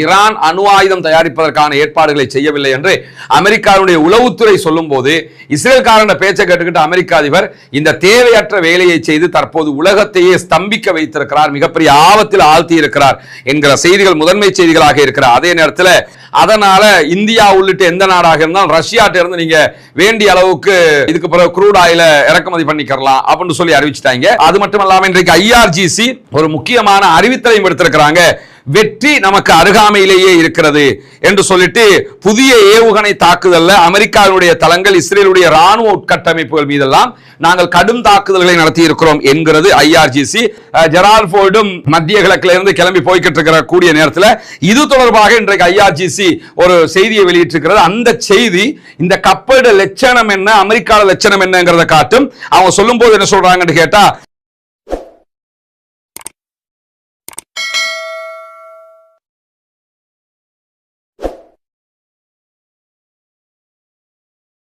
Iran அணு ஆயுதம் தயாரிப்பதற்கான ஏற்பாடுகளை செய்யவில்லை என்று அமெரிக்காவுடைய உளவுத்துறை சொல்லும் போது இஸ்ரேல்காரன பேச்சை கேட்டுக்கிட்டு அமெரிக்க அதிபர் இந்த தேவையற்ற வேலையை செய்து தற்போது உலகத்தையே ஸ்தம்பிக்க வைத்திருக்கிறார், மிகப்பெரிய ஆபத்தில் ஆழ்த்தி இருக்கிறார் என்கிற செய்திகள் முதன்மை செய்திகளாக இருக்கிறார். அதே நேரத்தில் அதனால இந்தியா உள்ளிட்ட எந்த நாடாக இருந்தாலும் ரஷ்யாட்ட இருந்து நீங்க வேண்டிய அளவுக்கு இதுக்கு பிறகு க்ரூட் ஆயில இறக்குமதி பண்ணிக்கலாம் அப்படின்னு சொல்லி அறிவிச்சிட்டாங்க. அது மட்டுமல்லாம இன்றைக்கு IRGC ஒரு முக்கியமான அறிவித்தலையும் எடுத்திருக்கிறாங்க. வெற்றி நமக்கு அருகாமையிலேயே இருக்கிறது என்று சொல்லிட்டு புதிய ஏவுகணை தாக்குதல்ல அமெரிக்காவுடைய தளங்கள் இஸ்ரேலுடைய ராணுவ உட்கட்டமைப்புகள் மீதெல்லாம் நாங்கள் கடும் தாக்குதல்களை நடத்தி இருக்கிறோம் என்கிறது IRGC. ஜெரால்ட் ஃபோர்டும் மத்திய கிழக்கில இருந்து கிளம்பி போய்கிட்டு இருக்கிற கூடிய நேரத்தில் இது தொடர்பாக இன்றைக்கு IRGC ஒரு செய்தியை வெளியிட்டிருக்கிறது. அந்த செய்தி இந்த கப்பலோட லட்சணம் என்ன, அமெரிக்காவோட லட்சணம் என்னங்கிறத காட்டும். அவங்க சொல்லும் போது என்ன சொல்றாங்கன்னு கேட்டா,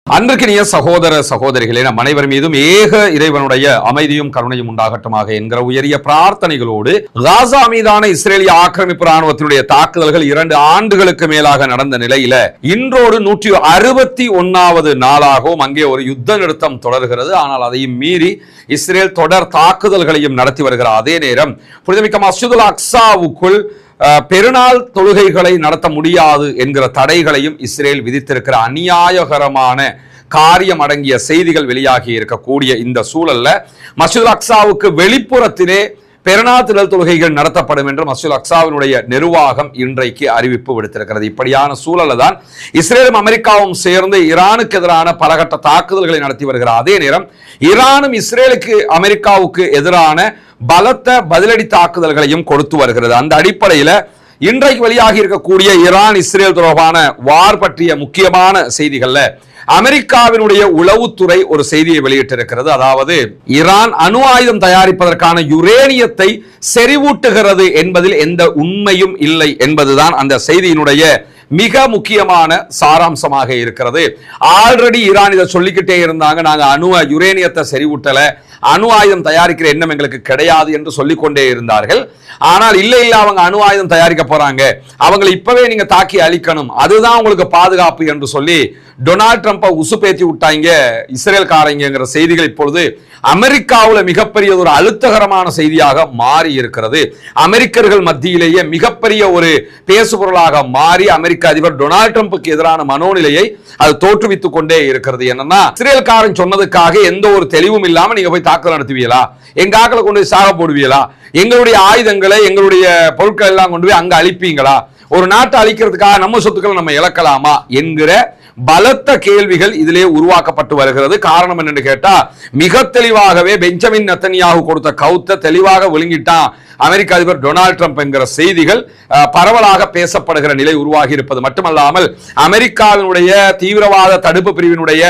அன்றைக்கினிய சகோதர சகோதரிகளே, நம் அனைவர் மீதும் ஏக இறைவனுடைய அமைதியும் கருணையும் உண்டாகட்டுமாக என்கிற உயரிய பிரார்த்தனைகளோடு காசா மீதான இஸ்ரேலிய ஆக்கிரமிப்பு ராணுவத்தினுடைய தாக்குதல்கள் 2 ஆண்டுகளுக்கு மேலாக நடந்த நிலையில இன்றோடு 161வது நாளாகவும் அங்கே ஒரு யுத்த நிறுத்தம் தொடர்கிறது. ஆனால் அதையும் மீறி இஸ்ரேல் தொடர் தாக்குதல்களையும் நடத்தி வருகிறார். அதே நேரம் புனிதமிக்க மஸ்ஜிதுல் அக்ஸாவுக்குள் பெருநாள் தொழுகைகளை நடத்த முடியாது என்கிற தடைகளையும் இஸ்ரேல் விதித்திருக்கிற அநியாயகரமான காரியம் அடங்கிய செய்திகள் வெளியாகி இருக்கக்கூடிய இந்த சூழல்ல மஸ்ஜிதுல் அக்ஸாவுக்கு வெளிப்புறத்திலே பெருநாள் திடல் தொழுகைகள் நடத்தப்படும் என்று மஸ்ஜிதுல் அக்ஸாவினுடைய நிர்வாகம் இன்றைக்கு அறிவிப்பு விடுத்திருக்கிறது. இப்படியான சூழல்ல தான் இஸ்ரேலும் அமெரிக்காவும் சேர்ந்து ஈரானுக்கு எதிரான பலகட்ட தாக்குதல்களை நடத்தி வருகிறார். அதே நேரம் ஈரானும் இஸ்ரேலுக்கு அமெரிக்காவுக்கு எதிரான பலத்த பதிலடி தாக்குதல்களையும் கொடுத்து வருகிறது. அந்த அடிப்படையில் இன்றைக்கு வெளியாகி இருக்கக்கூடிய ஈரான் இஸ்ரேல் தொடர்பான வார் பற்றிய முக்கியமான செய்திகள்ல அமெரிக்காவினுடைய உளவுத்துறை ஒரு செய்தியை வெளியிட்டிருக்கிறது. அதாவது ஈரான் அணு ஆயுதம் தயாரிப்பதற்கான யுரேனியத்தை செறிவூட்டுகிறது என்பதில் எந்த உண்மையும் இல்லை என்பதுதான் அந்த செய்தியினுடைய மிக முக்கியமான சாராம்சமாக இருக்கிறது. ஆல்ரெடி ஈரான் இதை சொல்லிக்கிட்டே இருந்தாங்க, நாங்க யுரேனியத்தை செறிவூட்டல, அணு ஆயுதம் தயாரிக்கிற எண்ணம் எங்களுக்கு கிடையாது என்று சொல்லிக்கொண்டே இருந்தார்கள். ஆனால் இல்ல அவங்க அணு ஆயுதம் தயாரிக்க போறாங்க, அவங்களை இப்பவே நீங்க தாக்கி அழிக்கணும், அதுதான் உங்களுக்கு பாதுகாப்பு என்று சொல்லி டொனால்ட் ட்ரம்பை உசுப்பேத்தி விட்டாங்க இஸ்ரேல்காரங்கிற செய்திகள் இப்பொழுது அமெரிக்காவில் மிகப்பெரிய ஒரு அழுத்தகரமான செய்தியாக மாறி இருக்கிறது. அமெரிக்கர்கள் மத்தியிலேயே மிகப்பெரிய ஒரு பேசுபொருளாக மாறி அமெரிக்க அதிபர் டொனால்ட் ட்ரம்புக்கு எதிரான மனோநிலையை அது தோற்றுவித்துக் கொண்டே இருக்கிறது. என்னன்னா, இஸ்ரேல்காரன் சொன்னதுக்காக எந்த ஒரு தெளிவும் இல்லாம நீங்க போய் தாக்குதல் நடத்துவீங்களா, எங்க ஆக்களை கொண்டு போய் சாக போடுவீங்களா, எங்களுடைய ஆயுதங்களை எங்களுடைய பொருட்கள் எல்லாம் கொண்டு போய் அங்க அழிப்பீங்களா, ஒரு நாட்டை அழிக்கிறதுக்காக நம்ம சொத்துக்களை நம்ம இழக்கலாமா என்கிற பலத்த கேள்விகள் இதிலே உருவாக்கப்பட்டு வருகிறது. காரணம் என்னன்னு கேட்டா, மிக தெளிவாகவே பெஞ்சமின் நெத்தன்யாகு கொடுத்த கவுத்த தெளிவாக விழுங்கிட்டான் அமெரிக்க அதிபர் டொனால்ட் ட்ரம்ப் என்கிற செய்திகள் பரவலாக பேசப்படுகிற நிலை உருவாகி இருப்பது மட்டுமல்லாமல் அமெரிக்காவினுடைய தீவிரவாத தடுப்பு பிரிவினுடைய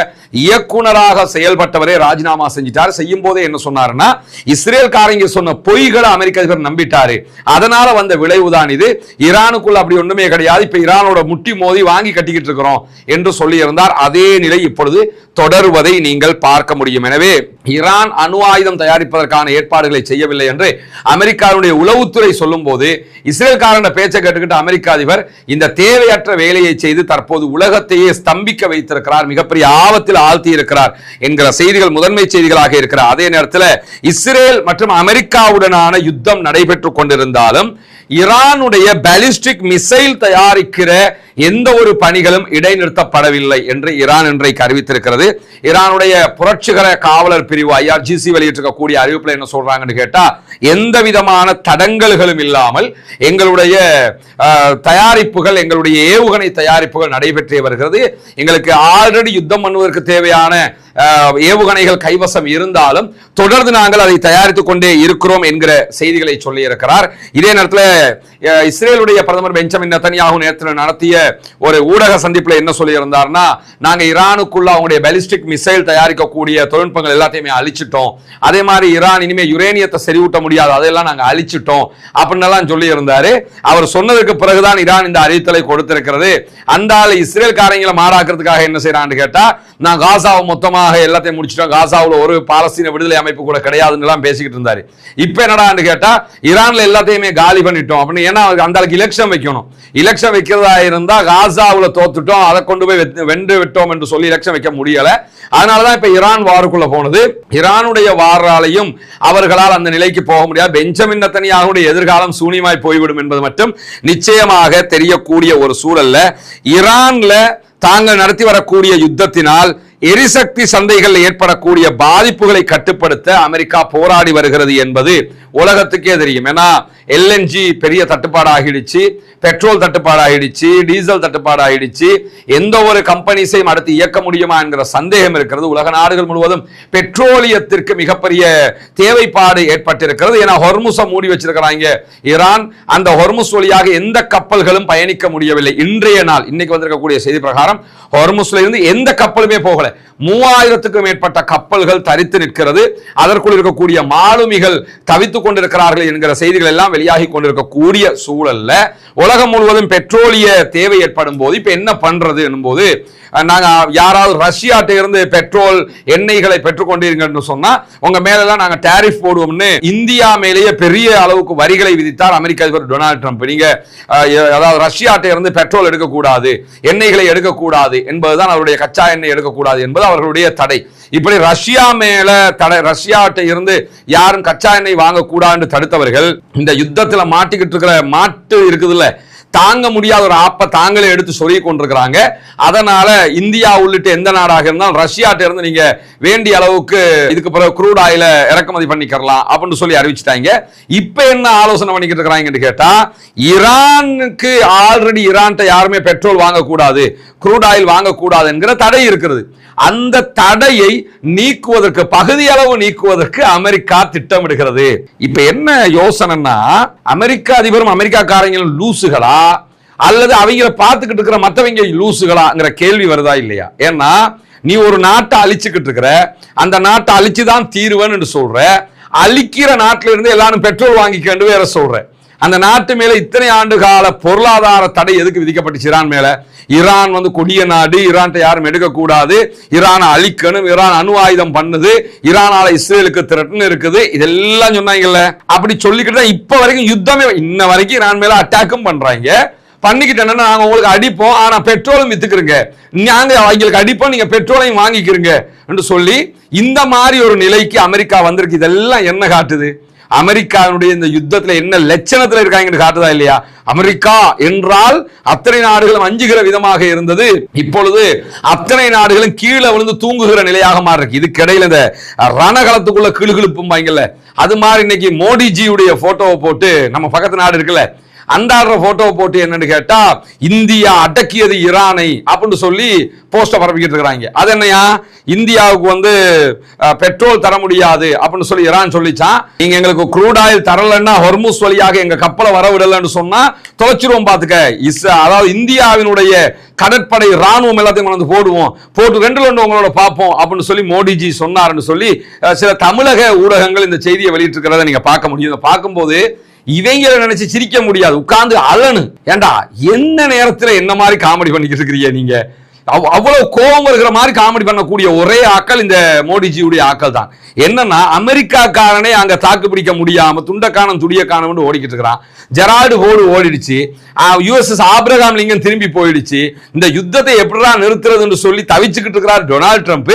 இயக்குனராக செயல்பட்டவரே ராஜினாமா செஞ்சிட்டார். செய்யும் போதே என்ன சொன்னாருன்னா, இஸ்ரேல்காரங்க சொன்ன பொய்களை அமெரிக்க அதிபர் நம்பிட்டாரு, அதனால வந்த விளைவுதான் இது, ஈரானுக்குள்ள அப்படி ஒண்ணுமே கிடையாது, இப்ப ஈரானோட முட்டி மோதி வாங்கி கட்டிக்கிட்டு இருக்கிறோம் என்று சொல்லி இருந்தார். அதே நிலை இப்பொழுது தொடருவதை நீங்கள் பார்க்க முடியும். எனவே ஈரான் அணு ஆயுதம் தயாரிப்பதற்கான ஏற்பாடுகளை செய்யவில்லை என்று அமெரிக்காவுடைய உளவுத்துறை சொல்லும் போது இஸ்ரேல்காரன பேச்சை கேட்டுக்கிட்டு அமெரிக்க அதிபர் இந்த தேவையற்ற வேலையை செய்து தற்போது உலகத்தையே ஸ்தம்பிக்க வைத்திருக்கிறார், மிகப்பெரிய ஆபத்தில் ஆழ்த்தி இருக்கிறார் என்கிற செய்திகள் முதன்மை செய்திகளாக இருக்கிறார். அதே நேரத்தில் இஸ்ரேல் மற்றும் அமெரிக்காவுடனான யுத்தம் நடைபெற்றுக் கொண்டிருந்தாலும் ஈரானுடைய பாலிஸ்டிக் மிசைல் தயாரிக்கிற எந்த ஒரு பணிகளும் இடைநிறுத்தப்படவில்லை என்று ஈரான் இன்றைக்கு அறிவித்திருக்கிறது. ஈரானுடைய புரட்சிகர காவலர் பிரிவு IRGC வெளியிட்டிருக்கக்கூடிய அறிவிப்புல என்ன சொல்றாங்கன்னு கேட்டா, எந்த விதமான தடங்கல்களும் இல்லாமல் எங்களுடைய தயாரிப்புகள், எங்களுடைய ஏவுகணை தயாரிப்புகள் நடைபெற்றே வருகிறது. எங்களுக்கு ஆல்ரெடி யுத்தம் பண்ணுவதற்கு தேவையான ஏவுகணைகள் கைவசம் இருந்தாலும் தொடர்ந்து நாங்கள் அதை தயாரித்துக் கொண்டே இருக்கிறோம் என்கிற செய்திகளை சொல்லி இருக்கிறார். இதே நேரத்தில் இஸ்ரேலுடைய பிரதமர் பெஞ்சமின் நெத்தன்யாகு நேற்று நடத்திய ஒரு ஊடக சந்திப்பில் என்ன சொல்லி இருந்தார்னா, நாங்க ஈரானுக்குள்ள அவங்களுடைய பாலிஸ்டிக் மிசைல் தயாரிக்கக்கூடிய தொழில்நுட்பங்கள் எல்லாத்தையுமே அழிச்சிட்டோம், அதே மாதிரி ஈரான் இனிமே யுரேனியத்தை செறிவூட்ட முடியாது, அதெல்லாம் நாங்க அழிச்சிட்டோம் அப்படின்னு சொல்லி இருந்தாரு. அவர் சொன்னதுக்கு பிறகுதான் ஈரான் இந்த அறிவித்தலை கொடுத்திருக்கிறது. அந்த இஸ்ரேல்காரங்களை மாறாக்குறதுக்காக என்ன செய்யறான்னு கேட்டா, நான் காசாவை மொத்தமாக எல்லாத்தையும் முடிச்சிட்டோம், காசாவில் ஒரு பாலஸ்தீன விடுதலை அமைப்பு கூட கிடையாதுன்னு பேசிக்கிட்டு இருந்தாரு. இப்ப என்னடான்னு கேட்டா, ஈரான்ல எல்லாத்தையுமே காலி பண்ணிட்டோம் அப்படின்னு ஏன்னா அந்த அளவுக்கு எலெக்ஷன் வைக்கணும். எலெக்ஷன் வைக்கிறதா இருந்தா காசாவுல தோத்துட்டோம், அதை கொண்டு போய் வென்று விட்டோம் என்று சொல்லி எலெக்ஷன் வைக்க முடியல. அதனாலதான் இப்ப ஈரான் வாருக்குள்ள போனது. ஈரானுடைய வாராலையும் அவர்களால் அந்த நிலைக்கு போக முடியாது. பெஞ்சமின் நெத்தன்யாகுவுடைய எதிர்காலம் சூனியமாய் போய்விடும் என்பது மட்டும் நிச்சயமாக தெரியக்கூடிய ஒரு சூழல்ல ஈரான்ல தாங்கள் நடத்தி வரக்கூடிய யுத்தத்தினால் எரிசக்தி சந்தைகளில் ஏற்படக்கூடிய பாதிப்புகளை கட்டுப்படுத்த அமெரிக்கா போராடி வருகிறது என்பது உலகத்துக்கே தெரியும். ஏன்னா எல்என்ஜி பெரிய தட்டுப்பாடு ஆகிடுச்சு, பெட்ரோல் தட்டுப்பாடு ஆகிடுச்சு, டீசல் தட்டுப்பாடு ஆகிடுச்சு. எந்த ஒரு கம்பெனிஸையும் அடுத்து இயக்க முடியுமா என்கிற சந்தேகம் இருக்கிறது. உலக நாடுகள் முழுவதும் பெட்ரோலியத்திற்கு மிகப்பெரிய தேவைப்பாடு ஏற்பட்டிருக்கிறது. ஏன்னா ஹொர்முஸை மூடி வச்சிருக்கிறாங்க ஈரான். அந்த ஹொர்முஸ் வழியாக எந்த கப்பல்களும் பயணிக்க முடியவில்லை. இன்றைய நாள் இன்னைக்கு வந்திருக்கக்கூடிய செய்தி பிரகாரம் ஹொர்முஸ்ல இருந்து எந்த கப்பலுமே போகல. 3000க்கும் மேற்பட்ட கப்பல்கள் தரித்து நிற்கிறது. அதற்குள் இருக்கக்கூடிய மாலுமிகள் தவித்துக் கொண்டிருக்கிறார்கள் என்கிற செய்திகள் எல்லாம் வெளியாகி கொண்டிருக்கக்கூடிய சூழல்ல உலகம் முழுவதும் பெட்ரோலிய தேவை ஏற்படும் போது இப்ப என்ன பண்றது என்னும்போது, நாங்க யாராவது ரஷ்யாட்ட இருந்து பெட்ரோல் எண்ணெய்களை பெற்றுக்கொண்டீங்கன்னு சொன்னா உங்க மேலெல்லாம் நாங்க டாரிஃப் போடுவோம்னு இந்தியா மேலேயே பெரிய அளவுக்கு வரிகளை விதித்தார் அமெரிக்க அதிபர் டொனால்ட் ட்ரம்ப். நீங்க அதாவது ரஷ்யாட்ட இருந்து பெட்ரோல் எடுக்கக்கூடாது, எண்ணெய்களை எடுக்கக்கூடாது என்பதுதான் அவருடைய கச்சா எண்ணெய் எடுக்கக்கூடாது என்பது அவர்களுடைய தடை. இப்படி ரஷ்யா மேல தடை, ரஷ்யாட்ட இருந்து யாரும் கச்சா எண்ணெய் வாங்கக்கூடாது தடுத்தவர்கள் இந்த யுத்தத்துல மாட்டிக்கிட்டு இருக்கிற மாட்டு இருக்குதுல்ல, தாங்க முடியாத ஒரு ஆப்பை தாங்களே எடுத்து சொல்லி கொண்டிருக்கிறாங்க. அதனால இந்தியா உள்ளிட்ட எந்த நாடாக இருந்தாலும் ரஷ்யாட்ட இருந்து நீங்க வேண்டிய அளவுக்கு இதுக்கு பிறகு க்ரூட் ஆயில இறக்குமதி பண்ணிக்கலாம் அப்படின்னு சொல்லி அறிவிச்சிட்டாங்க. இப்ப என்ன ஆலோசனை பண்ணிக்கிட்டு இருக்கிறாங்கன்னு கேட்டா, ஈரானுக்கு ஆல்ரெடி ஈரான்ட்ட யாருமே பெட்ரோல் வாங்கக்கூடாது, க்ரூட் ஆயில் வாங்கக்கூடாது என்கிற தடை இருக்கிறது. அந்த தடையை நீக்குவதற்கு, பகுதி அளவு நீக்குவதற்கு அமெரிக்கா திட்டமிடுகிறது. இப்ப என்ன யோசனைன்னா, அமெரிக்க அதிபரும் அமெரிக்காக்காரங்களும் லூசுகளா அல்லது அவங்கள பார்த்துக்கிட்டு இருக்கிற மற்றவங்க லூசுகளாங்கிற கேள்வி வருதா இல்லையா? ஏன்னா நீ ஒரு நாட்டை அழிச்சுக்கிட்டு இருக்கிற, அந்த நாட்டை அழிச்சுதான் தீர்வுன்னு சொல்ற, அழிக்கிற நாட்டில இருந்து எல்லாரும் பெட்ரோல் வாங்கிக்கொண்டு வேற சொல்ற. அந்த நாட்டு மேல இத்தனை ஆண்டு கால பொருளாதார தடை எதுக்கு விதிக்கப்பட்டுச்சு ஈரான் மேல? ஈரான் கொடிய நாடு, ஈரான் யாரும் எடுக்க கூடாது, ஈரானை அழிக்கணும், ஈரான் அணு ஆயுதம் பண்ணுது, ஈரானால இஸ்ரேலுக்கு திரட்டுன்னு இருக்குது, இதெல்லாம் சொன்னாங்கல்ல. அப்படி சொல்லிக்கிட்டு தான் இப்ப வரைக்கும் யுத்தமே, இன்ன வரைக்கும் ஈரான் மேல அட்டாக்கும் பண்றாங்க. பண்ணிக்கிட்டு நாங்க உங்களுக்கு அடிப்போம், ஆனா பெட்ரோலும் வித்துக்கிறீங்க, நாங்க அவங்களுக்கு அடிப்போம், நீங்க பெட்ரோலையும் வாங்கிக்கிறீங்க என்று சொல்லி இந்த மாதிரி ஒரு நிலைக்கு அமெரிக்கா வந்திருக்கு. இதெல்லாம் என்ன காட்டுது? அமெரிக்காவுடைய இந்த யுத்தத்துல என்ன லட்சணத்துல இருக்காங்கன்னு காட்டுதா இல்லையா? அமெரிக்கா என்றால் அத்தனை நாடுகளும் அஞ்சுகிற விதமாக இருந்தது. இப்பொழுது அத்தனை நாடுகளும் கீழே விழுந்து தூங்குகிற நிலையாக மாறி இருக்கு. இதுக்கு இடையில இந்த ரணகளத்துக்குள்ள கிளுகிழுப்பும் வாங்கல, அது மாதிரி இன்னைக்கு மோடிஜியுடைய போட்டோவை போட்டு நம்ம பக்கத்து நாடு இருக்குல்ல அந்த போட்டோவை போட்டு என்னன்னு கேட்டா, இந்தியா அடக்கியது ஈரானை அப்படின்னு சொல்லி போஸ்டர் பரப்பிக்கிட்டு இருக்கிறாங்க. அது என்னையா, இந்தியாவுக்கு பெட்ரோல் தர முடியாது அப்படின்னு சொல்லி ஈரான் சொல்லிச்சான். நீங்க எங்களுக்கு க்ரூட் ஆயில் தரலன்னா ஹொர்முஸ் வழியாக எங்க கப்பலை வரவிடலன்னு சொன்னா தொலைச்சிருவோம் பாத்துக்க. அதாவது இந்தியாவினுடைய கடற்படை ராணுவம் எல்லாத்தையும் போடுவோம், போட்டு 2 உங்களோட பார்ப்போம் அப்படின்னு சொல்லி மோடிஜி சொன்னார்னு சொல்லி சில தமிழக ஊடகங்கள் இந்த செய்தியை வெளியிட்டு இருக்கிறத நீங்க பார்க்க முடியும். பார்க்கும்போது இவங்களை நினைச்சு சிரிக்க முடியாது, உட்கார்ந்து அழனு. ஏண்டா என்ன நேரத்துல என்ன மாதிரி காமெடி பண்ணிக்கிட்டு இருக்கிறீங்க நீங்க? அவ்வளவு கோபம் இருக்கிற மாதிரி காமெடி பண்ணக்கூடிய ஒரே ஆக்கள் இந்த மோடிஜியுடைய ஆக்கள் தான். என்னன்னா, அமெரிக்காக்காரனே அங்க தாக்கு பிடிக்க முடியாம துண்டக்கானம் துடியக்கானம் ஓடிக்கிட்டு இருக்கிறான். ஜெரால்டு ஹோடு ஓடிடுச்சு, யுஎஸ்எஸ் ஆப்ரஹாம் லிங்கன் திரும்பி போயிடுச்சு. இந்த யுத்தத்தை எப்படிடா நிறுத்துறதுன்னு சொல்லி தவிச்சுக்கிட்டு இருக்கிறார் டொனால்ட் ட்ரம்ப்.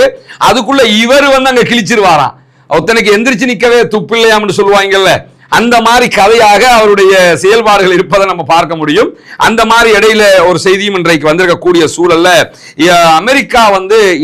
அதுக்குள்ள இவர் அங்க கிழிச்சிருவாராம். ஒருத்தனுக்கு எந்திரிச்சு நிக்கவே துப்பில்லையாம்னு சொல்லுவாங்கல்ல, அந்த மாதிரி கதையாக அவருடைய செயல்பாடுகள் இருப்பதை நம்ம பார்க்க முடியும். அந்த மாதிரி இடையில ஒரு செய்தியும் இன்றைக்கு வந்திருக்கக்கூடிய சூழல்ல, அமெரிக்கா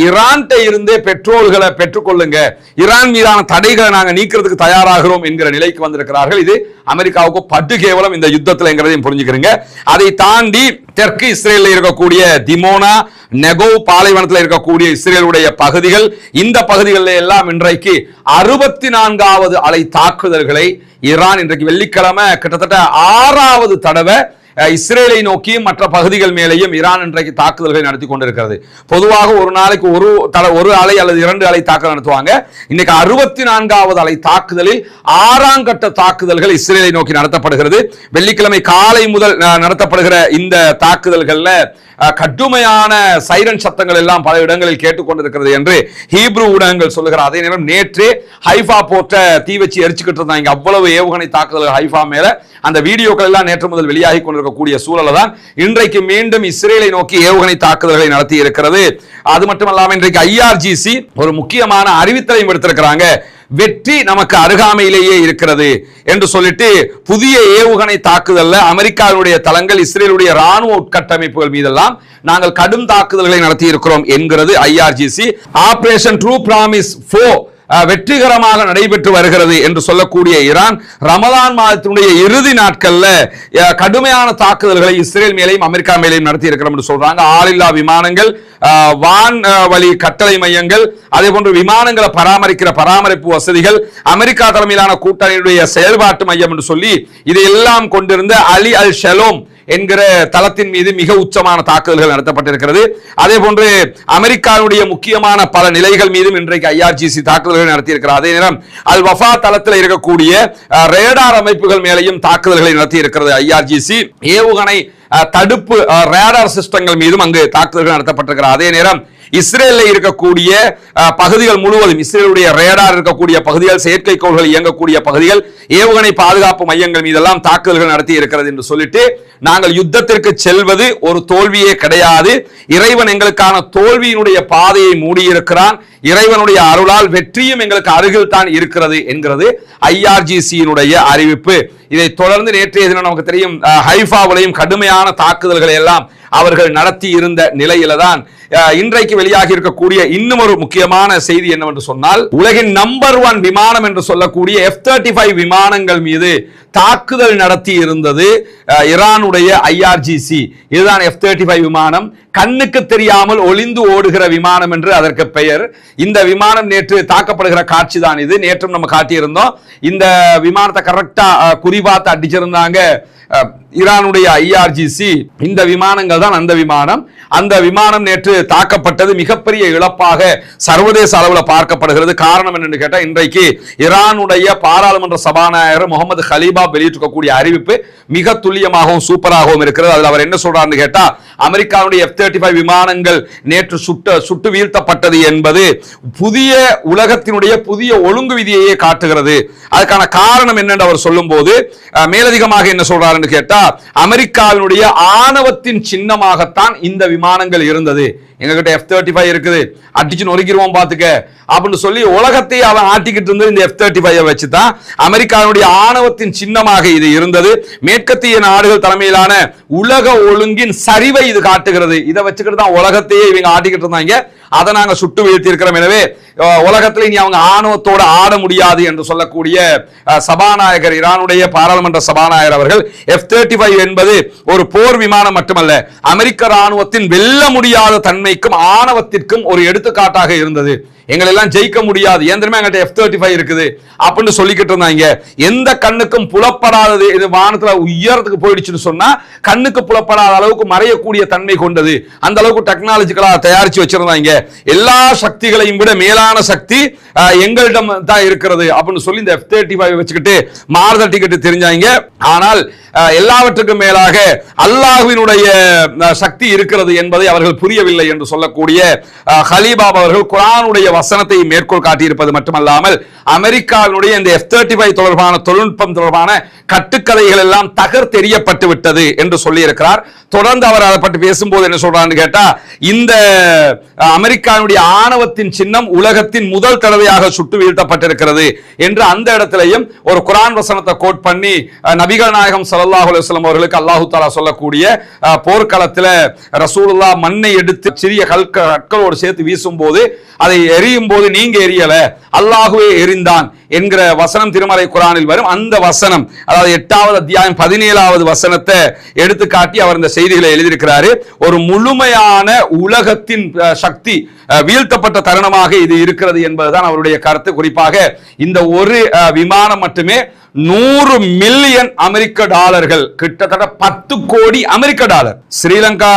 ஈரான்ட்ட இருந்தே பெட்ரோல்களை பெற்றுக்கொள்ளுங்க, ஈரான் மீதான தடைகளை நாங்க நீக்கிறதுக்கு தயாராகிறோம் என்கிற நிலைக்கு வந்திருக்கிறார்கள். இது அமெரிக்காவுக்கு பட்டு கேவலம் இந்த யுத்தத்தில் என்கிறதையும் புரிஞ்சுக்கிறீங்க. அதை தாண்டி தெற்கு இஸ்ரேலில் இருக்கக்கூடிய திமோனா, நெகோ பாலைவனத்தில் இருக்கக்கூடிய இஸ்ரேலுடைய பகுதிகள், இந்த பகுதிகளில் எல்லாம் இன்றைக்கு 64வது அலை தாக்குதல்களை ஈரான் இன்றைக்கு வெள்ளிக்கிழமை கிட்டத்தட்ட 6வது தடவை இஸ்ரேலை நோக்கியும் மற்ற பகுதிகள் மேலேயும் ஈரான் இன்றைக்கு தாக்குதல்களை நடத்தி கொண்டிருக்கிறது. பொதுவாக ஒரு நாளைக்கு ஒரு அலை அல்லது 2 அலை தாக்குதல் நடத்துவாங்க. இன்னைக்கு 64வது அலை தாக்குதலில் 6ஆம் கட்ட தாக்குதல்கள் இஸ்ரேலை நோக்கி நடத்தப்படுகிறது. வெள்ளிக்கிழமை காலை முதல் நடத்தப்படுகிற இந்த தாக்குதல்கள்ல கடுமையான சைரன் சத்தங்கள் எல்லாம் பல இடங்களில் கேட்டுக்கொண்டிருக்கிறது என்று ஹீப்ரு ஊடகங்கள் சொல்லுகிறார். அதே நேரம் நேற்று ஹைஃபா போர்ட்ட தீ வச்சு எரிச்சுக்கிட்டு இருந்தாங்க. அவ்வளவு ஏவுகணை தாக்குதல் ஹைஃபா மேல. அந்த வீடியோக்கள் எல்லாம் நேற்று முதல் வெளியாகி கொண்டிருக்கக்கூடிய சூழல் தான் இன்றைக்கு மீண்டும் இஸ்ரேலை நோக்கி ஏவுகணை தாக்குதல்களை நடத்தி இருக்கிறது. அது மட்டுமல்லாமல் இன்றைக்கு IRGC ஒரு முக்கியமான அறிவித்தலையும் எடுத்திருக்கிறாங்க. வெற்றி நமக்கு அருகாமையிலேயே இருக்கிறது என்று சொல்லிட்டு புதிய ஏவுகணை தாக்குதல்ல அமெரிக்காவுடைய தளங்கள், இஸ்ரேலுடைய ராணுவ உட்கட்டமைப்புகள் மீதெல்லாம் நாங்கள் கடும் தாக்குதல்களை நடத்தி இருக்கிறோம் என்கிறது IRGC. ஆபரேஷன் ட்ரூ பிராமிஸ் 4 வெற்றிகரமாக நடைபெற்று வருகிறது என்று சொல்லக்கூடிய ஈரான் ரமலான் மாதத்தினுடைய இறுதி நாட்கள்ல கடுமையான தாக்குதல்களை இஸ்ரேல் மேலேயும் அமெரிக்கா மேலேயும் நடத்தி இருக்கிறோம் என்று சொல்றாங்க. ஆளில்லா விமானங்கள், வான் வழி கட்டளை மையங்கள், அதே போன்று விமானங்களை பராமரிக்கிற பராமரிப்பு வசதிகள், அமெரிக்கா தலைமையிலான கூட்டணியுடைய செயல்பாட்டு மையம் என்று சொல்லி இதையெல்லாம் கொண்டிருந்த அலி அல் ஷலோம் என்கிற தளத்தின் மீது மிக உச்சமான தாக்குதல்கள் நடத்தப்பட்டிருக்கிறது. அதே போன்று அமெரிக்காவுடைய முக்கியமான பல நிலைகள் மீதும் இன்றைக்கு IRGC தாக்குதல்கள் நடத்தியிருக்கிறார். அதே நேரம் அல் வஃபா தளத்தில் இருக்கக்கூடிய ரேடார் அமைப்புகள் மேலேயும் தாக்குதல்களை நடத்தி இருக்கிறது IRGC. ஏவுகணை தடுப்பு ரேடார் சிஸ்டங்கள் மீதும் அங்கு தாக்குதல்கள் நடத்தப்பட்டிருக்கிறது. அதே நேரம் இஸ்ரேலில் இருக்கக்கூடிய பகுதிகள் முழுவதும், இஸ்ரேலுடைய ரேடார் இருக்கக்கூடிய பகுதிகள், செயற்கைக்கோள்கள் இயங்கக்கூடிய பகுதிகள், ஏவுகணை பாதுகாப்பு மையங்கள் மீதெல்லாம் தாக்குதல்கள் நடத்தி இருக்கிறது என்று சொல்லிட்டு நாங்கள் யுத்தத்திற்கு செல்வது ஒரு தோல்வியே கிடையாது, இறைவன் எங்களுக்கான தோல்வியினுடைய பாதையை மூடியிருக்கிறான், இறைவனுடைய அருளால் வெற்றியும் எங்களுக்கு அருகில் தான் இருக்கிறது என்கிறது IRGC-யினுடைய அறிவிப்பு. இதை தொடர்ந்து நேற்றைய தினம் நமக்கு தெரியும் ஹைஃபாவிலையும் கடுமையான தாக்குதல்களை எல்லாம் அவர்கள் நடத்தி இருந்த நிலையில தான் இன்றைக்கு வெளியாகி இருக்கக்கூடிய இன்னும் ஒரு முக்கியமான செய்தி என்னவென்று சொன்னால், உலகின் நம்பர் 1 விமானம் என்று சொல்லக்கூடிய F-35 விமானங்கள் மீது தாக்குதல் நடத்தி இருந்தது ஈரானுடைய IRGC. இதுதான் F-35 விமானம். கண்ணுக்கு தெரியாமல் ஒளிந்து ஓடுகிற விமானம் என்று அதற்கு பெயர். இந்த விமானம் நேற்று தாக்கப்படுகிற காட்சி தான் இது. நேற்றும் நம்ம காட்டியிருந்தோம். இந்த விமானத்தை கரெக்டா குறிபார்த்து அடிச்சிருந்தாங்க ஈரானுடைய IRGC. இந்த விமானங்கள் தான் அந்த விமானம். அந்த விமானம் நேற்று தாக்கப்பட்டது மிகப்பெரிய இழப்பாக சர்வதேச அளவில் பார்க்கப்படுகிறது. காரணம் என்னன்னு கேட்டா, இன்றைக்கு ஈரானுடைய பாராளுமன்ற சபாநாயகர் முகமது கலீபா வெளியிட்டிருக்கக்கூடிய அறிவிப்பு மிக துல்லியமாகவும் சூப்பராகவும் இருக்கிறது. அதில் அவர் என்ன சொல்றாருன்னு கேட்டா, அமெரிக்காவுடைய F-35 விமானங்கள் நேற்று சுட்டு வீழ்த்தப்பட்டது என்பது புதிய உலகத்தினுடைய புதிய ஒழுங்கு விதியையே காட்டுகிறது. அதுக்கான காரணம் என்னென்று அவர் சொல்லும் போது மேலதிகமாக என்ன சொல்றாருன்னு கேட்டா, அமெரிக்காவினுடைய ஆணவத்தின் சின்னமாகத்தான் இந்த விமானங்கள் இருந்தது. எங்ககிட்ட F-35 இருக்குது, அடிச்சு நொறுக்கிடுவோம் பாத்துக்க அப்படின்னு சொல்லி உலகத்தை அவன் ஆட்டிக்கிட்டு இருந்தது இந்த F-35 வச்சுதான். அமெரிக்காவுடைய ஆணவத்தின் சின்னமாக இது இருந்தது. மேற்கத்திய நாடுகள் தலைமையிலான உலக ஒழுங்கின் சரிவை இது காட்டுகிறது. இதை வச்சுக்கிட்டு தான் உலகத்தையே இவங்க ஆட்டிக்கிட்டு இருந்தாங்க. அதை நாங்க சுட்டு வீழ்த்தி இருக்கிறோம். எனவே உலகத்தில் இனி அவங்க ஆணவத்தோடு ஆட முடியாது என்று சொல்லக்கூடிய சபாநாயகர், ஈரானுடைய பாராளுமன்ற சபாநாயகர் அவர்கள், F-35 என்பது ஒரு போர் விமானம் மட்டுமல்ல, அமெரிக்க ராணுவத்தின் வெல்ல முடியாத தன்மைக்கும் ஆணவத்திற்கும் ஒரு எடுத்துக்காட்டாக இருந்தது. எங்களை எல்லாம் ஜெயிக்க முடியாது, ஏன் தெரியுமா எங்கள்கிட்ட F-35 இருக்குது அப்படின்னு சொல்லிக்கிட்டு இருந்தாங்க. எந்த கண்ணுக்கும் புலப்படாதது இது வானத்துல உயரத்துக்கு போயிடுச்சுன்னு சொன்னா கண்ணுக்கு புலப்படாத அளவுக்கு மறையக்கூடிய தன்மை கொண்டது. அந்த அளவுக்கு டெக்னாலஜிக்கலா தயாரிச்சு வச்சிருந்தாங்க. எல்லா சக்திகளையும் விட மேலான சக்தி எங்களிடம் தான் இருக்கிறது அப்படின்னு சொல்லி இந்த F-35 வச்சுக்கிட்டு மாறுதட்டிக்கிட்டு தெரிஞ்சாங்க. ஆனால் எல்லாவற்றுக்கும் மேலாக அல்லாஹ்வினுடைய சக்தி இருக்கிறது என்பதை அவர்கள் புரியவில்லை என்று சொல்லக்கூடிய கலீபா அவர்கள் குர்ஆனுடைய வசனத்தை மேற்கோள் காட்டியிருப்பது மட்டுமல்லாமல் அமெரிக்காவினுடைய இந்த F-35 தொடர்பான தொழில்நுட்பம் தொடர்பான கட்டுக்கதைகள் எல்லாம் தகர்த்தெறியப்பட்டு விட்டது என்று சொல்லி இருக்கிறார். தொடர்ந்து அவர் அதை பற்றி பேசும்போது என்ன சொல்றான்னு கேட்டா, இந்த அமெரிக்காவுடைய ஆணவத்தின் சின்னம் உலகத்தின் முதல் தடவையாக சுட்டு வீழ்த்தப்பட்டிருக்கிறது என்று அந்த இடத்திலையும் ஒரு குர்ஆன் வசனத்தை கோட் பண்ணி நபிகள் நாயகம் ஸல்லல்லாஹு அலைஹி வஸல்லம் அவர்களுக்கு அல்லாஹ் தஆலா சொல்லக்கூடிய போர்க்களத்தில் ரசூலுல்லாஹ் மண்ணை எடுத்து சிறிய கற்களோடு சேர்த்து வீசும் போது அதை எரியும் போது நீங்க எரியல, அல்லாஹுவே எறிந்தான் என்கிற வசனம் திருமறை குர்ஆனில் வரும். அந்த வசனம், அதாவது 8வது அத்தியாயம் 17வது வசனத்தை எடுத்துக்காட்டி அவர் இந்த செய்திகளை எழுதியிருக்கிறாரு. ஒரு முழுமையான உலகத்தின் சக்தி வீழ்த்தப்பட்ட தருணமாக இது இருக்கிறது என்பதுதான் அவருடைய கருத்து. குறிப்பாக இந்த ஒரு விமானம் மட்டுமே 100 மில்லியன் அமெரிக்க டாலர்கள், கிட்டத்தட்ட 10 கோடி அமெரிக்க டாலர், ஸ்ரீலங்கா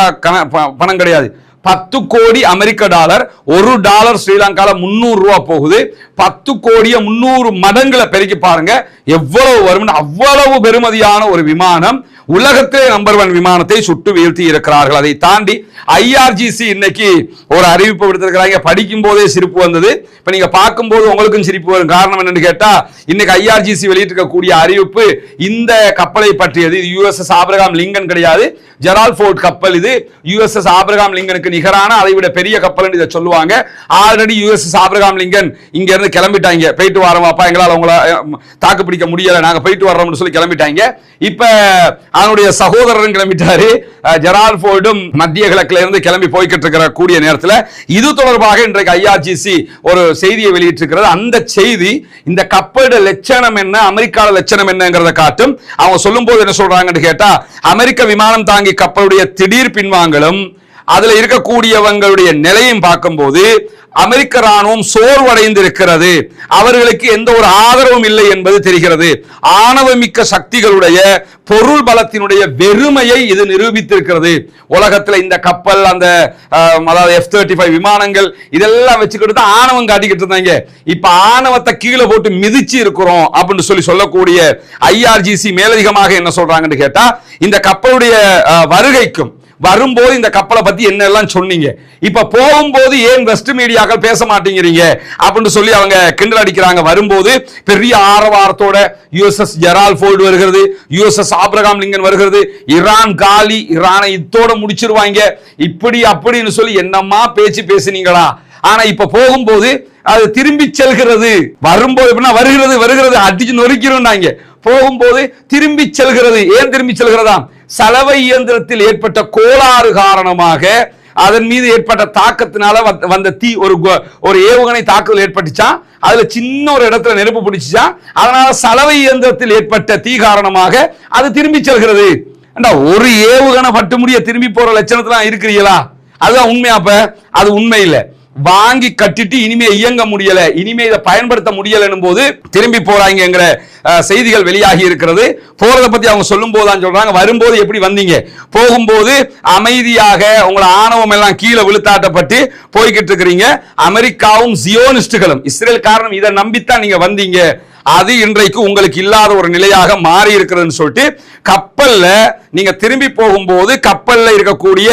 பணம் கிடையாது, 10 கோடி அமெரிக்க டாலர். ஒரு டாலர் ஸ்ரீலங்கால 300 ரூபாய் போகுது. 10 கோடியை 300 மடங்குல பெருக்கி பாருங்க எவ்வளவு வரும். அவ்வளவு பெருமதியான ஒரு விமானம், உலகத்திலே நம்பர் 1 விமானத்தை சுட்டு வீழ்த்தி இருக்கிறார்கள். அதை தாண்டி IRGC இன்னைக்கு ஒரு அறிவிப்பு விடுத்திருக்கிறாங்க. படிக்கும் போதே சிரிப்பு வந்தது. இப்ப நீங்க பார்க்கும்போது உங்களுக்கும் சிரிப்பு வரும். காரணம் என்னன்னு கேட்டா, இன்னைக்கு IRGC வெளியிட்டிருக்கக்கூடிய அறிவிப்பு இந்த கப்பலை பற்றியது. இது USS ஆபிரகாம் லிங்கன் கிடையாது, ஜெரால்ட் ஃபோர்ட் கப்பல். இது USS ஆபிரகாம் லிங்கனுக்கு நிகரான அதை விட பெரிய கப்பல் இதை சொல்லுவாங்க. ஆல்ரெடி USS ஆபிரகாம் லிங்கன் இங்க இருந்து கிளம்பிட்டாங்க. போயிட்டு வரோமாப்பா, எங்களால் அவங்கள தாக்கு பிடிக்க முடியல, நாங்க போயிட்டு வர்றோம்னு சொல்லி கிளம்பிட்டாங்க. இப்ப அவனுடைய சகோதரரும் கிளம்பிட்டாரு. ஜெரால்ட் ஃபோர்டும் மத்திய கிழக்குல இருந்து கிளம்பி போய்கிட்டு இருக்கிற கூடிய நேரத்தில் இது தொடர்பாக இன்றைக்கு IRGC ஒரு செய்தியை வெளியிட்டிருக்கிறது. அந்த செய்தி இந்த கப்பலோட லட்சணம் என்ன, அமெரிக்காவோட லட்சணம் என்னங்கிறத காட்டும். அவங்க சொல்லும் போது என்ன சொல்றாங்கன்னு கேட்டா, அமெரிக்க விமானம் தாங்கி கப்பலுடைய திடீர் பின்வாங்கலும் அதுல இருக்கக்கூடியவங்களுடைய நிலையும் பார்க்கும்போது அமெரிக்க ராணுவம் சோர்வடைந்திருக்கிறது, அவர்களுக்கு எந்த ஒரு ஆதரவும் இல்லை என்பது தெரிகிறது. ஆணவமிக்க சக்திகளுடைய பொருள் பலத்தினுடைய வெறுமையை இது நிரூபித்திருக்கிறது. உலகத்தில் இந்த கப்பல், அந்த அதாவது F-35 விமானங்கள் இதெல்லாம் வச்சுக்கிட்டு தான் ஆணவம் காட்டிக்கிட்டு இருந்தாங்க. இப்ப ஆணவத்தை கீழே போட்டு மிதிச்சு இருக்கிறோம் அப்படின்னு சொல்லக்கூடிய IRGC மேலதிகமாக என்ன சொல்றாங்கன்னு கேட்டா, இந்த கப்பலுடைய வருகைக்கும் வரும்போது இந்த கப்பலை பத்தி என்ன எல்லாம் சொன்னீங்க, இப்ப போகும்போது ஏன் வெஸ்ட் மீடியாக்கள் பேச மாட்டேங்கிறீங்க அப்படின்னு சொல்லி அவங்க கிண்டல் அடிக்கிறாங்க. வரும்போது பெரிய ஆரவாரத்தோட USS ஜெரால்ட் ஃபோர்ட் வருகிறது, USS ஆபிரகாம் லிங்கன் வருகிறது, ஈரான் காலி, ஈரானை இதோட முடிச்சிருவாங்க, இப்படி அப்படின்னு சொல்லி என்னமா பேச்சு பேசுனீங்களா? ஆனா இப்ப போகும்போது அது திரும்பி செல்கிறது. வரும்போது எப்படின்னா வருகிறது வருகிறது அடிச்சு நொறுக்கிறோம், போகும்போது திரும்பி செல்கிறது. ஏன் திரும்பி செல்கிறதா? சலவை இயந்திரத்தில் ஏற்பட்ட கோளாறு காரணமாக அதன் மீது ஏற்பட்ட தாக்கத்தினால வந்த தீ, ஒரு ஏவுகணை தாக்குதல் ஏற்பட்டுச்சா, அதுல சின்ன ஒரு இடத்துல நெருப்பு பிடிச்சா, அதனால சலவை இயந்திரத்தில் ஏற்பட்ட தீ காரணமாக அது திரும்பி செல்கிறது. ஒரு ஏவுகணை பட்டு முடிய திரும்பி போற லட்சணத்துல இருக்கிறீங்களா? அதுதான் உண்மையா? அப்ப அது உண்மை இல்லை. வாங்கி கட்டிட்டு இனிமே இயங்க முடியல, இனிமே இதை பயன்படுத்த முடியலன்னும் போது திரும்பி போறாங்கிற செய்திகள் வெளியாகி இருக்கிறது. போறதை பத்தி அவங்க சொல்லும் போதுதான் சொல்றாங்க, வரும்போது எப்படி வந்தீங்க, போகும்போது அமைதியாக உங்களை ஆணவம் எல்லாம் கீழே விழுத்தாட்டப்பட்டு போய்கிட்டு இருக்கிறீங்க. அமெரிக்காவும் ஜியோனிஸ்டுகளும் இஸ்ரேல் காரணம் இதை நம்பித்தான் நீங்க வந்தீங்க, அது இன்றைக்கு உங்களுக்கு இல்லாத ஒரு நிலையாக மாறி இருக்கிறதுன்னு சொல்லிட்டு கப்பல்ல நீங்க திரும்பி போகும்போது கப்பல்ல இருக்கக்கூடிய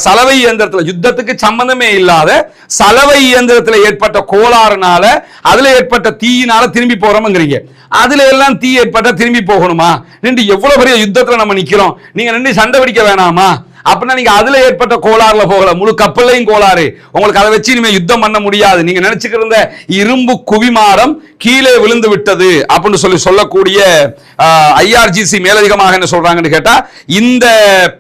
சலவை இயந்திரத்தில் யுத்தத்துக்கு சம்பந்தமே இல்லாத சலவை இயந்திரத்தில் ஏற்பட்ட கோளாறுனால அதுல ஏற்பட்ட தீயினால திரும்பி போறோம்ங்கிறீங்க. அதுல எல்லாம் தீ ஏற்பட்ட திரும்பி போகணுமா? நின்று எவ்வளவு பெரிய யுத்தத்துல நம்ம நிக்கிறோம், நீங்க நின்று சண்டை பிடிக்க வேணாமா? அப்படின்னா நீங்க அதுல ஏற்பட்ட கோளாறுல போகல, முழு கப்பல்லையும் கோளாறு. உங்களுக்கு அதை வச்சு இனிமே யுத்தம் பண்ண முடியாது. நீங்க நினைச்சுக்கிட்டு இருந்த இரும்பு குவிமாடம் கீழே விழுந்து விட்டது அப்படின்னு சொல்லக்கூடிய IRGC மேலதிகமாக என்ன சொல்றாங்கன்னு கேட்டா, இந்த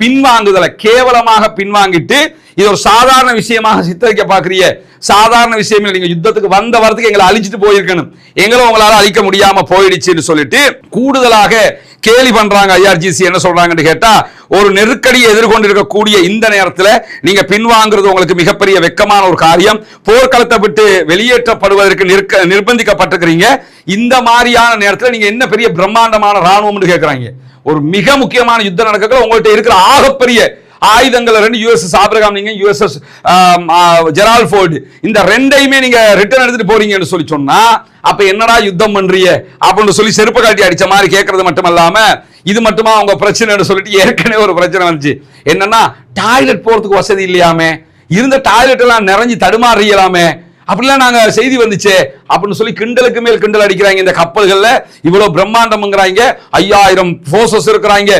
பின்வாங்குதலை கேவலமாக பின்வாங்கிட்டு இது ஒரு சாதாரண விஷயமாக சித்தரிக்க பாக்குறீங்க. சாதாரண விஷயம் இல்லை, நீங்க யுத்தத்துக்கு வந்த வரத்துக்கு எங்களை அழிச்சிட்டு போயிருக்கணும், எங்களை உங்களால அழிக்க முடியாம போயிடுச்சுன்னு சொல்லிட்டு கூடுதலாக கேலி பண்றாங்க. IRGC என்ன சொல்றாங்கன்னு கேட்டா, ஒரு நெருக்கடியை எதிர்கொண்டிருக்கக்கூடிய இந்த நேரத்தில் நீங்க பின்வாங்குறது உங்களுக்கு மிகப்பெரிய வெக்கமான ஒரு காரியம். போர்க்களத்தை விட்டு வெளியேற்றப்படுவதற்கு நிர்பந்திக்கப்பட்டிருக்கிறீங்க. இந்த மாதிரியான நேரத்தில் நீங்க என்ன பெரிய பிரம்மாண்டமான ராணுவம்னு கேட்கறாங்க. ஒரு மிக முக்கியமான யுத்தம் நடக்க உங்கள்கிட்ட இருக்கிற ஆகப்பெரிய ஆயுதங்கள் 2 USS Abraham Lincoln, USS Gerald Ford, இந்த ரெண்டையுமே நீங்க ரிட்டர்ன் எடுத்துட்டு போறீங்கன்னு சொல்லி சொன்னா அப்ப என்னடா யுத்தம் பண்றீங்க அப்படின்னு சொல்லி செருப்பு காட்டி அடிச்ச மாதிரி கேட்கறது மட்டுமல்லாம, இது மட்டுமா அவங்க பிரச்சனைன்னு சொல்லிட்டு ஏற்கனவே ஒரு பிரச்சனை வந்துச்சு. என்னன்னா டாய்லெட் போறதுக்கு வசதி இல்லையாமே, இருந்த டாய்லெட் எல்லாம் நிறைஞ்சு தடுமாறியலாமே, அப்படிலாம் நாங்க செய்தி வந்துச்சு அப்படின்னு சொல்லி கிண்டலுக்கு மேல் கிண்டல் அடிக்கிறாங்க. இந்த கப்பல்கள்ல இவ்வளவு பிரம்மாண்டம்ங்கிறாங்க, 5000 போர்சஸ் இருக்கிறாங்க,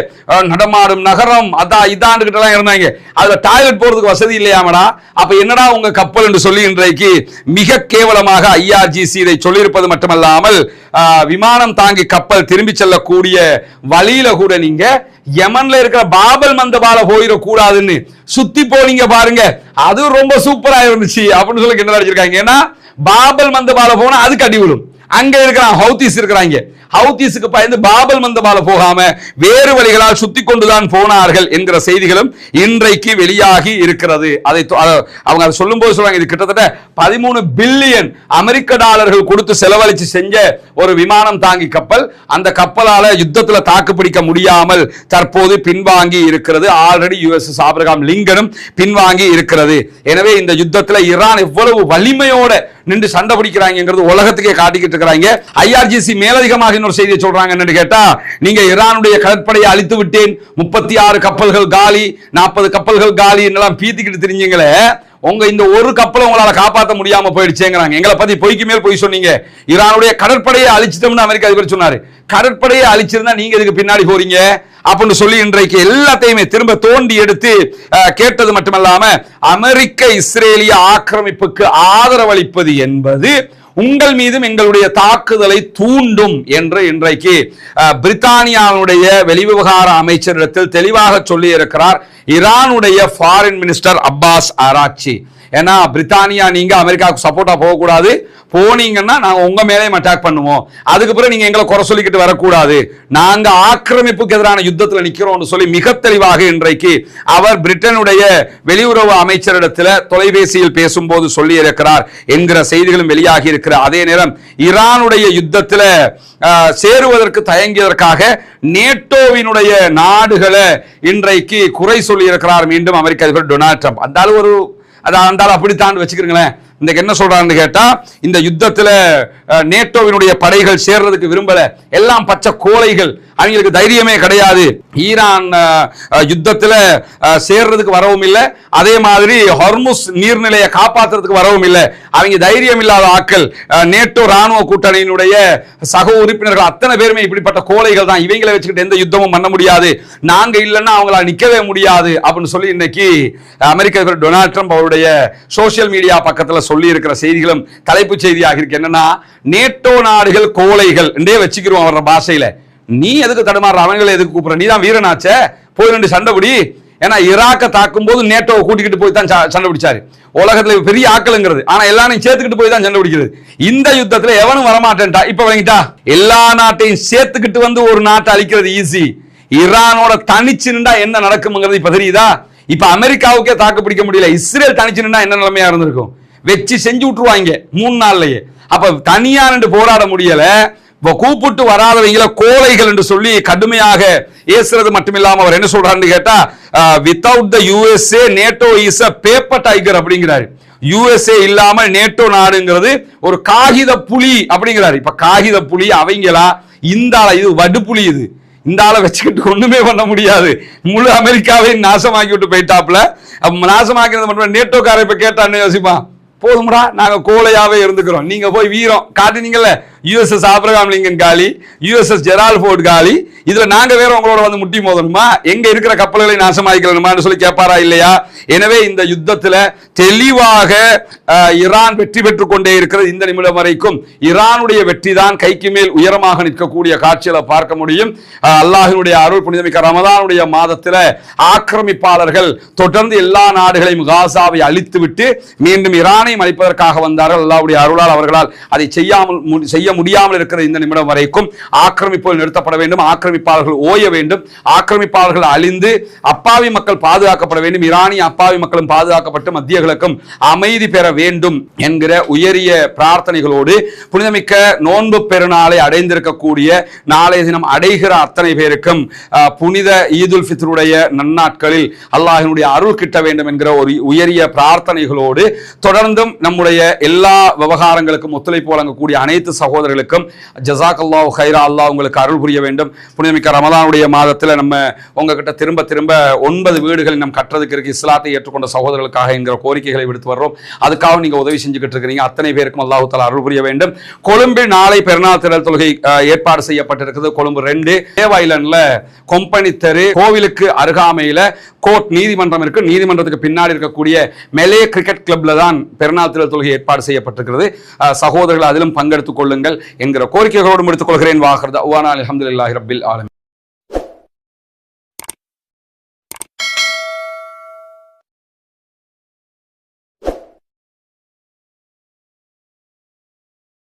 நடமாடும் நகரம் அதான் இதாண்டு எல்லாம் இருந்தாங்க, அதுல டாய்லெட் போறதுக்கு வசதி இல்லையாமடா, அப்ப என்னடா உங்க கப்பல் என்று சொல்லி இன்றைக்கு மிக கேவலமாக IRGC இதை சொல்லியிருப்பது மட்டுமல்லாமல், விமானம் தாங்கி கப்பல் திரும்பி செல்லக்கூடிய வழியில கூட நீங்க யமன்ல இருக்கிற பாபல் மந்தபால போயிடக்கூடாதுன்னு சுத்தி போனீங்க பாருங்க, அது ரொம்ப சூப்பரா இருந்துச்சு அப்படின்னு சொல்லி கிண்டல் அடிச்சிருக்காங்க. ஏன்னா பாபல் மந்தபால போனா அதுக்கு அடி விழும். அங்க இருக்கிறான் ஹவுதீஸ் இருக்கிறாங்க, ஹவுதீஸுக்கு பயந்து பாபல் மந்தபால போகாம வேறு வழிகளால் சுத்தி கொண்டுதான் போனார்கள் என்கிற செய்திகளும் இன்றைக்கு வெளியாகி இருக்கிறது. அவங்க அதை சொல்லும் போது சொல்றாங்க, இது கிட்டத்தட்ட 13 பில்லியன் அமெரிக்க டாலர்கள் கொடுத்து செலவழிச்சு செஞ்ச ஒரு விமானம் தாங்கி கப்பல். அந்த கப்பலால யுத்தத்துல தாக்கு பிடிக்க முடியாமல் தற்போது பின்வாங்கி இருக்கிறது. ஆல்ரெடி USS ஆபிரகாம் லிங்கனும் பின்வாங்கி இருக்கிறது. எனவே இந்த யுத்தத்துல ஈரான் எவ்வளவு வலிமையோட நின்று சண்டை பிடிக்கிறாங்கிறது உலகத்துக்கே காட்டிக்கிட்டு இருக்கிறாங்க. IRGC மேலதிகமாக இன்னொரு செய்தியை சொல்றாங்க என்னன்னு கேட்டா, நீங்க ஈரானுடைய கடற்படையை அழித்து விட்டேன், 36 கப்பல்கள் காலி, 40 கப்பல்கள் காலி என்னெல்லாம் பீத்திக்கிட்டு தெரிஞ்சீங்களே, உங்க இந்த ஒரு கப்பலை உங்களால காப்பாற்ற முடியாம போயிடுச்சேங்கிறாங்க. எங்களை பத்தி பொய்க்கு மேல் பொய் சொன்னீங்க. ஈரானுடைய கடற்படையை அழிச்சிட்டோம்னு அமெரிக்க அதிபர் சொன்னாரு. கடற்படையை அழிச்சிருந்தா நீங்க இதுக்கு பின்னாடி போறீங்க அப்படின்னு சொல்லி இன்றைக்கு எல்லாத்தையுமே திரும்ப தோண்டி எடுத்து கேட்டது மட்டுமல்லாம, அமெரிக்க இஸ்ரேலிய ஆக்கிரமிப்புக்கு ஆதரவளிப்பது என்பது உங்கள் மீதும் எங்களுடைய தாக்குதலை தூண்டும் என்று இன்றைக்கு பிரித்தானியாவுடைய வெளிவிவகார அமைச்சரிடத்தில் தெளிவாக சொல்லி இருக்கிறார் ஈரானுடைய ஃபாரின் மினிஸ்டர் அப்பாஸ் ஆராக்சி. ஏன்னா பிரித்தானியா நீங்க அமெரிக்காவுக்கு சப்போர்ட்டா போகக்கூடாது, போனீங்கன்னா நாங்க உங்க மேலேயும் அட்டாக் பண்ணுவோம், அதுக்கு பிறகு நீங்க எங்களை குறை சொல்லிக்கிட்டு வரக்கூடாது, நாங்க ஆக்கிரமிப்புக்கு எதிரான யுத்தத்தில் நிக்கிறோம்னு சொல்லி மிக தெளிவாக இன்றைக்கு அவர் பிரிட்டனுடைய வெளியுறவு அமைச்சரிடத்தில் தொலைபேசியில் பேசும்போது சொல்லி இருக்கிறார் என்கிற செய்திகளும் வெளியாகி இருக்கிற அதே நேரம் ஈரானுடைய யுத்தத்தில் சேருவதற்கு தயங்கியதற்காக நேட்டோவினுடைய நாடுகளை இன்றைக்கு குறை சொல்லி இருக்கிறார் மீண்டும் அமெரிக்க அதிபர் டொனால்ட் ட்ரம்ப். அந்த அப்படித்தான் வச்சுக்கிறீங்களேன். இந்த என்ன சொல்றான்னு கேட்டா, இந்த யுத்தத்துல நேட்டோவினுடைய படைகள் சேர்றதுக்கு விரும்பல, எல்லாம் பச்சை கோழைகள், அவங்களுக்கு தைரியமே கிடையாது, ஈரான் யுத்தத்துல சேர்றதுக்கு வரவும் இல்லை, அதே மாதிரி ஹொர்முஸ் நீர்நிலையை காப்பாற்றுறதுக்கு வரவும் இல்லை, அவங்க தைரியம் இல்லாத ஆட்கள், நேட்டோ ராணுவ கூட்டணியினுடைய சக உறுப்பினர்கள் அத்தனை பேருமே இப்படிப்பட்ட கோழைகள் தான், இவங்களை வச்சுக்கிட்டு எந்த யுத்தமும் பண்ண முடியாது, நாங்க இல்லைன்னா அவங்கள நிக்கவே முடியாது அப்படின்னு சொல்லி இன்னைக்கு அமெரிக்க அதிபர் டொனால்ட் ட்ரம்ப் அவருடைய சோசியல் மீடியா பக்கத்துல சொல்லி இருக்கிற செய்திகளும் தலைப்பு செய்தியாக இருக்கு. என்னன்னா, நேட்டோ நாடுகள் கோழைகள் என்றே வச்சுக்கிறோம் அவரோட பாஷையில. நீ எதுக்கு தடுமாறுற, அவங்களை எதுக்கு கூப்பிடுற, நீ தான் வீரனாச்சே, போய் ரெண்டு சண்டை பிடி. ஏன்னா ஈராக்க தாக்கும் போது நேட்டோவை கூட்டிக்கிட்டு போய் தான் சண்டை பிடிச்சாரு. உலகத்துல பெரிய ஆக்கலுங்கிறது, ஆனா எல்லாரையும் சேர்த்துக்கிட்டு போய் தான் சண்டை பிடிக்கிறது. இந்த யுத்தத்துல எவனும் வரமாட்டேன்டா, இப்ப வழங்கிட்டா எல்லா நாட்டையும் சேர்த்துக்கிட்டு வந்து ஒரு நாட்டை அழிக்கிறது ஈஸி. ஈரானோட தனிச்சு நின்றா என்ன நடக்கும்ங்கிறது இப்ப தெரியுதா? இப்ப அமெரிக்காவுக்கே தாக்கு பிடிக்க முடியல, இஸ்ரேல் தனிச்சு நின்றா என்ன நிலைமையா இருந்திருக்கும்? வச்சு செஞ்சு விட்டுருவாங்க 3 நாள்லயே. அப்ப தனியா நின்று போராட முடியல, கூப்பிட்டு வராதவங்கள கோழைகள் என்று சொல்லி கடுமையாக ஏசுறது மட்டுமில்லாம அவர் என்ன சொல்றாருன்னு கேட்டா, without the USA NATO is a paper tiger அப்படிங்கிறாரு. USA இல்லாம நேட்டோ நாடுங்கிறது ஒரு காகித புலி அப்படிங்கிறாரு. இப்ப காகித புலி அவங்களா, இந்த இது வடுப்புலி, இது இந்த ஆளை வச்சுக்கிட்டு ஒண்ணுமே பண்ண முடியாது, முழு அமெரிக்காவை நாசமாக்கி விட்டு போயிட்டாப்ல. நாசமாக்கிறது மட்டும் நேட்டோக்காரை இப்ப கேட்டான்னு யோசிப்பான், போதும்டா நாங்க கோழையாவே இருந்துக்கிறோம், நீங்க போய் வீரம் காட்டினீங்கல்ல, USS ஆபிரகாம் லிங்கன் காலி, USS ஜெரால்ட் ஃபோர்ட் காலி, இதுல நாங்க வேற உங்களோட வந்து முட்டி மோதணுமா, எங்க இருக்கிற கப்பல்களை நாசமாக்கணுமான்னு சொல்லி கேட்பாரா இல்லையா? எனவே இந்த யுத்தத்துல தெளிவாக ஈரான் வெற்றி பெற்றுக் கொண்டே இருக்கிறது. இந்த நிமிடம் வரைக்கும் ஈரானுடைய வெற்றி தான் கைக்கு மேல் உயரமாக நிற்கக்கூடிய காட்சிகளை பார்க்க முடியும். அல்லாஹ்வினுடைய அருள், புனிதமிக்க ரமதானுடைய மாதத்துல ஆக்கிரமிப்பாளர்கள் தொடர்ந்து எல்லா நாடுகளையும் காசாவை அழித்து விட்டு மீண்டும் ஈரானையும் அழிப்பதற்காக வந்தார்கள். அல்லாஹ்வுடைய அருளால் அவர்களால் அதை செய்ய முடியாமல் இருக்கிற இந்த நிமிடம் வரைக்கும் ஆக்கிரமிப்புகள் நிறுத்தப்பட வேண்டும், ஆக்கிரமிப்பாளர்கள் ஓய வேண்டும், ஆக்கிரமிப்பாளர்கள் அழிந்து அப்பாவி மக்கள் பாதுகாக்கப்பட வேண்டும், ஈரானிய அப்பாவி மக்களும் பாதுகாக்கப்பட்டு மத்திய கிழக்கும் அமைதி பெற வேண்டும் என்கிற உயரிய பிரார்த்தனைகளோடு புனிதமிக்க நோன்பு பெருநாளை அடைந்திருக்கக்கூடிய நாளைய தினம் அடைகிற அத்தனை பேருக்கும் புனித ஈதுல் ஃபித்ருடைய நன்னாட்களில் அல்லாஹ்வினுடைய அருள் கிட்ட வேண்டும் என்கிற ஒரு உயரிய பிரார்த்தனைகளோடு தொடர்ந்தும் நம்முடைய எல்லா விவகாரங்களுக்கும் ஒத்துழைப்பு வழங்கக்கூடிய அனைத்து சகோதரர்களுக்கும் ஜஸாக்கல்லாஹு கைரா, அல்லாஹ் உங்களுக்கு அருள் புரிய வேண்டும். புனிதமிக்க ரமதானுடைய மாதத்தில் நம்ம உங்ககிட்ட திரும்ப 9 வீடுகள் நம் கட்டுறதுக்கு இருக்கு, இஸ்லாத்தை ஏற்றுக்கொண்ட சகோதரர்களுக்காக என்கிற கோரிக்கைகளை விடுத்து வர்றோம். அதுக்காக நீங்க உதவி செஞ்சுக்கிட்டு இருக்கிறீங்க. அத்தனை பேருக்கும் அல்லாஹ் தஆலா அருள் புரிய வேண்டும். கொழும்பில் நாளை பெருநாள் திடல் தொழுகை ஏற்பாடு செய்யப்பட்டிருக்கிறது. கொழும்பு 2 தேவாயிலன்ல கொம்பனி தெரு கோவிலுக்கு அருகாமையில கோர்ட் நீதிமன்றம் இருக்கு. நீதிமன்றத்துக்கு பின்னாடி இருக்கக்கூடிய மெலே கிரிக்கெட் கிளப்ல தான் பெருநாள் திடல் தொழுகை ஏற்பாடு செய்யப்பட்டிருக்கிறது. சகோதரர்கள் அதிலும் பங்கெடுத்துக் கொள்ளுங்கள் என்கிற கோரிக்கைகளோடு முடித்துக் கொள்கிறேன். வாஹர் தஅவானா அல்ஹம்துலில்லாஹி ரப்பில் ஆலமீன்.